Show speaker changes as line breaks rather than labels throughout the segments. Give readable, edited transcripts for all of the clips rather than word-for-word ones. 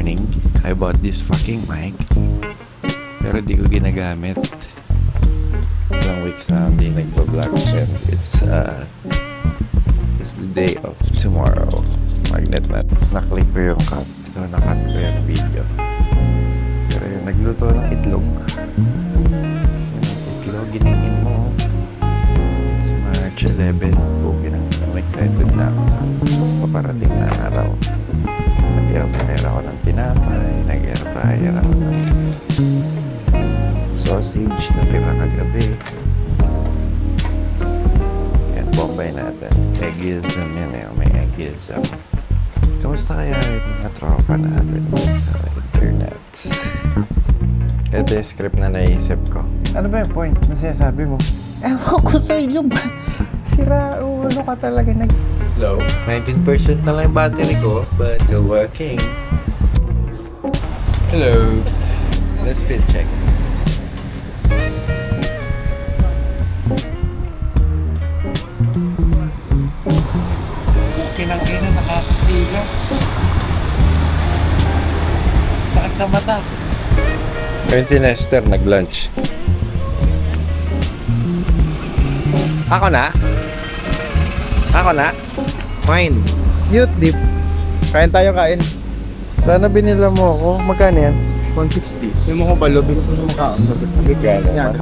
morning, I bought this fucking mic. Pero di ko ginagamit. Ilang weeks na hindi nag-vlog. And it's the day of tomorrow. Magnet na. Na-click ko yung cut. So, na-cut ko yung video. Pero yung nagluto ng itlog. Itlog, giningin mo. It's March 11. Okay na. Excited na ako sa paparating na araw. Nag-air fryer ako ng tinapay. Nag-air fryer ako ng sausage na tira kagabi. Yan, bombay natin. Eggism yan eh. May eggism. Kamusta kaya yung mga tropa natin sa internet? Ito yung script na naisip ko. Ano ba yung point na sinasabi mo?
Ewan ko sa inyo ba?
Sira ulo ka talaga Low. 19% na lang yung battery ko, but still working. Hello. Let's fit check.
Kinang-ina, nakakasila. Sakit sa mata.
Ngayon si Nestor nag-lunch. Ako na? Fine. Mute dip. Kain tayo kain. Sana binila mo ako. Magkano yan?
160. Yung mga balo, binito ng makaon.
Magkano?
Yan.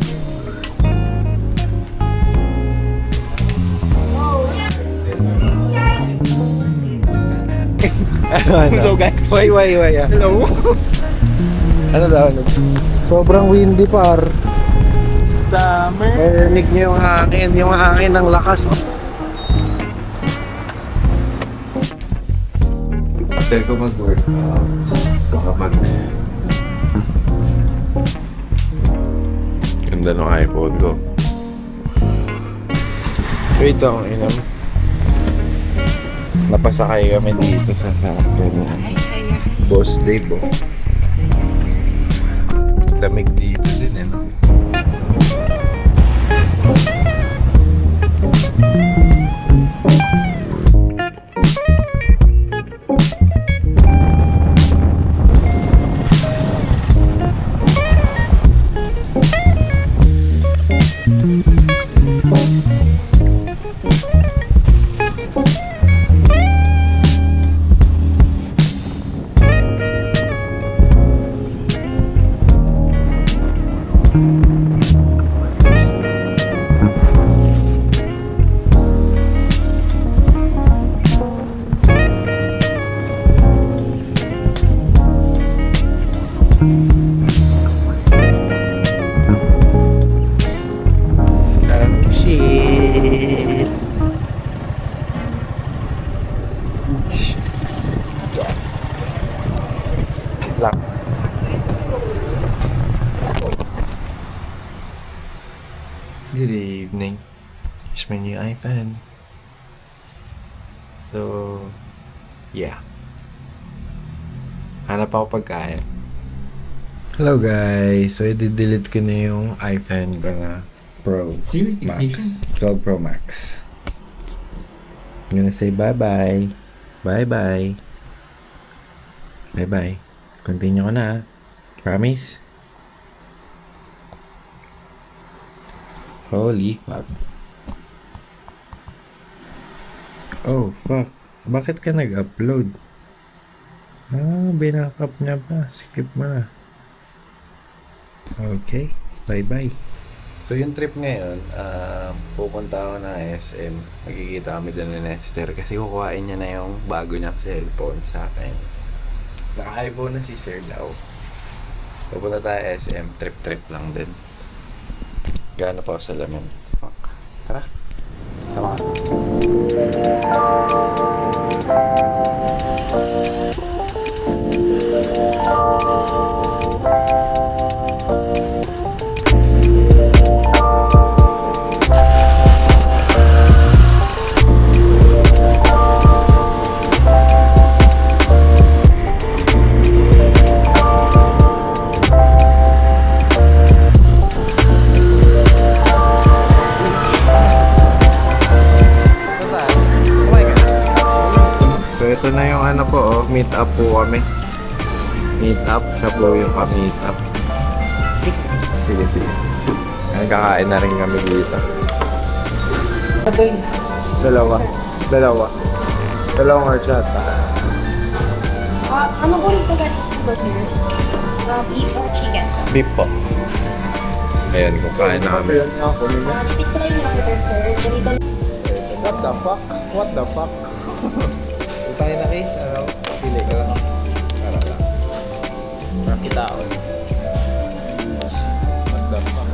Ano?
So guys.
Why.
Hello.
Ano daw? Sobrang windy par.
Summer.
Narinig niyo yung hangin ng lakas. After ko mag-work, kapag ganda ng iPod ko. Wait ako, inam. Napasakay kami dito sa sakyan. Boss Dave, oh. Damig dito din, eh, no? Lang. Good evening. Here's my new iPhone. So, yeah. Hanap ako pagkain. Hello guys. So, i-delete ko na yung iPhone ko na Pro
Seriously,
Max. 12 Pro Max. I'm gonna say bye-bye. Bye-bye. Bye-bye. Continue ko na. Promise? Holy fuck. Oh, fuck. Bakit ka nag-upload? Binackup niya pa. Skip mo na. Okay. Bye-bye. So, yung trip ngayon, pupunta ako na SM. Magkikita kami doon ni Nestor kasi kukuhain niya na yung bago niyang cellphone sa akin. Naka-iPhone na si Sir daw. Pupunta tayo SM. Trip lang din. Gana pa ako sa lamin. Fuck. Tara. Tama ka. Ito na yung ano po, meet up po kami. Meet up. Siya po yung pa-meet up. Sige, sige. Nagkakain na rin kami dito. Dalawang horchata.
Ano po rito guys, po sir? Beef or chicken?
Beef po. Ayan, kukain na kami.
Repeat ko lang yung order sir. Ganito.
What the fuck? What the fuck? Kung tayo na case, ano? Pili ka lang. Para lang. Nakita ako. What the fuck?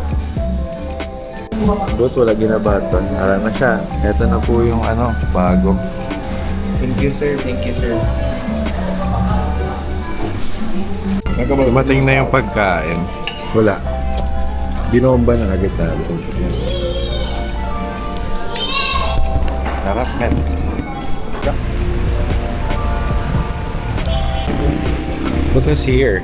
But wala ginabaton. Ara na siya. Ito na po yung ano, bago.
Thank you, sir. Thank you, sir.
Dumating na yung pagkain. Wala. Binomba na agad natin. Sarap, men. Look who's here.